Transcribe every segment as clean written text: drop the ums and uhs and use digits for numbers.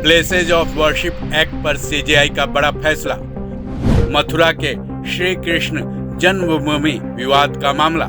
Places of worship act पर CJI का बड़ा फैसला। मथुरा के श्री कृष्ण जन्मभूमि विवाद का मामला।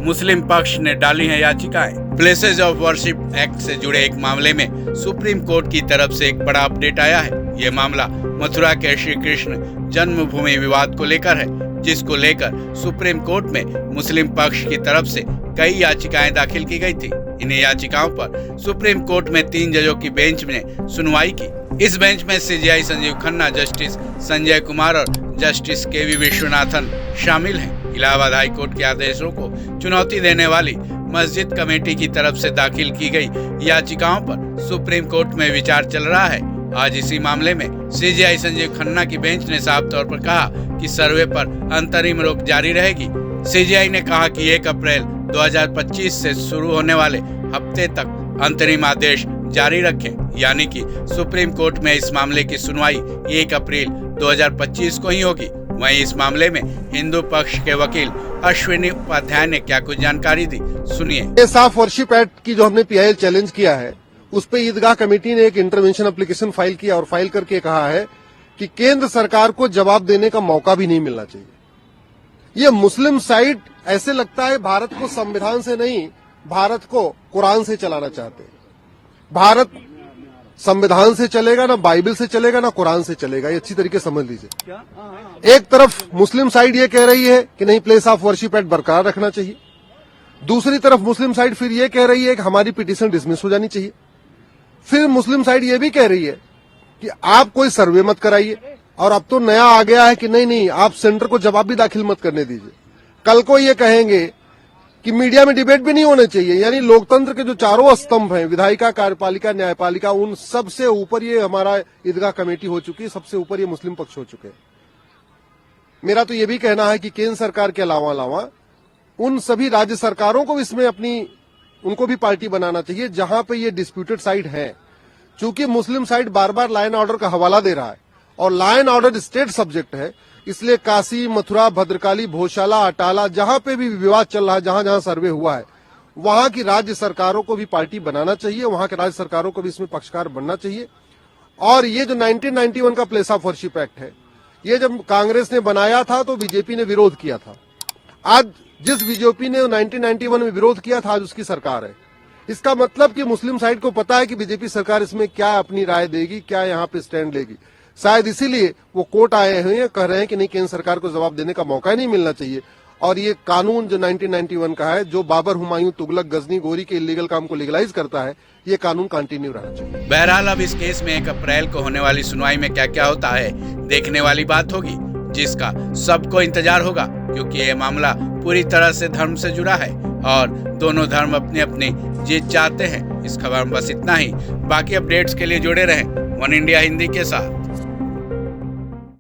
मुस्लिम पक्ष ने डाली हैं याचिकाएं। प्लेसेज ऑफ वर्शिप एक्ट से जुड़े एक मामले में सुप्रीम कोर्ट की तरफ से एक बड़ा अपडेट आया है। ये मामला मथुरा के श्री कृष्ण जन्मभूमि विवाद को लेकर है, जिसको लेकर सुप्रीम कोर्ट में मुस्लिम पक्ष की तरफ से कई याचिकाएं दाखिल की गई थी। इन याचिकाओं पर सुप्रीम कोर्ट में 3 जजों की बेंच ने सुनवाई की। इस बेंच में सीजेआई संजीव खन्ना, जस्टिस संजय कुमार और जस्टिस केवी विश्वनाथन शामिल हैं। इलाहाबाद हाई कोर्ट के आदेशों को चुनौती देने वाली मस्जिद कमेटी की तरफ से दाखिल की गई याचिकाओं पर सुप्रीम कोर्ट में विचार चल रहा है। आज इसी मामले में सीजेआई संजीव खन्ना की बेंच ने साफ तौर पर कहा कि सर्वे पर अंतरिम रोक जारी रहेगी। सीजेआई ने कहा कि 1 अप्रैल 2025 से शुरू होने वाले हफ्ते तक अंतरिम आदेश जारी रखें, यानी कि सुप्रीम कोर्ट में इस मामले की सुनवाई 1 अप्रैल 2025 को ही होगी। वहीं इस मामले में हिंदू पक्ष के वकील अश्विनी उपाध्याय ने क्या कुछ जानकारी दी, सुनिए। प्लेस ऑफ वर्शिप एक्ट की जो हमने पीआईएल चैलेंज किया है, उस पे ईदगाह कमेटी ने एक इंटरवेंशन एप्लीकेशन फाइल किया और फाइल करके कहा है कि केंद्र सरकार को जवाब देने का मौका भी नहीं मिलना चाहिए। ये मुस्लिम साइड ऐसे लगता है भारत को संविधान से नहीं, भारत को कुरान से चलाना चाहते हैं। भारत संविधान से चलेगा ना, बाइबल से चलेगा ना, कुरान से चलेगा। ये अच्छी तरीके समझ लीजिए। एक तरफ मुस्लिम साइड ये कह रही है कि नहीं, प्लेस ऑफ वर्शिप एक्ट बरकरार रखना चाहिए। दूसरी तरफ मुस्लिम साइड फिर ये कह रही है कि हमारी पिटीशन डिसमिस हो जानी चाहिए। फिर मुस्लिम साइड ये भी कह रही है कि आप कोई सर्वे मत कराइए, और अब तो नया आ गया है कि नहीं, आप सेंटर को जवाब भी दाखिल मत करने दीजिए। कल को ये कहेंगे कि मीडिया में डिबेट भी नहीं होने चाहिए। यानी लोकतंत्र के जो चारों स्तंभ हैं, विधायिका, कार्यपालिका, न्यायपालिका, उन सबसे ऊपर ये हमारा ईदगाह कमेटी हो चुकी है, सबसे ऊपर ये मुस्लिम पक्ष हो चुके हैं। मेरा तो ये भी कहना है कि केंद्र सरकार के अलावा उन सभी राज्य सरकारों को इसमें उनको भी पार्टी बनाना चाहिए जहां पे ये डिस्प्यूटेड साइड है। चूंकि मुस्लिम side bar bar law and order का हवाला दे रहा है और law and order state subject है, इसलिए काशी, मथुरा, भद्रकाली, भोशाला, अटाला, जहां पे भी विवाद चल रहा है, जहां जहां सर्वे हुआ है, वहां की राज्य सरकारों को भी पार्टी बनाना चाहिए, वहां के राज्य सरकारों को भी इसमें पक्षकार बनना चाहिए। और ये जो 1991 का प्लेस ऑफ वर्शिप एक्ट है, ये जब कांग्रेस ने बनाया था तो बीजेपी ने विरोध किया था। आज जिस बीजेपी ने 1991 में विरोध किया था, आज उसकी सरकार है। इसका मतलब कि मुस्लिम साइड को पता है कि बीजेपी सरकार इसमें क्या अपनी राय देगी, क्या यहाँ पे स्टैंड लेगी। शायद इसीलिए वो कोर्ट आए हुए हैं, कह रहे हैं कि नहीं, केंद्र सरकार को जवाब देने का मौका ही नहीं मिलना चाहिए। और ये कानून जो 1991 का है, जो बाबर, हुमायूं, तुगलक, गजनी, गोरी के इलीगल काम को लीगलाइज करता है, ये कानून कंटिन्यू रहना चाहिए। बहरहाल अब इस केस में 1 अप्रैल को होने वाली सुनवाई में क्या क्या होता है, देखने वाली बात होगी, जिसका सबको इंतजार होगा, क्योंकि ये मामला पूरी तरह से धर्म से जुड़ा है और दोनों धर्म अपनी अपनी जीत चाहते हैं। इस खबर में बस इतना ही। बाकी अपडेट्स के लिए जुड़े रहें वन इंडिया हिंदी के साथ।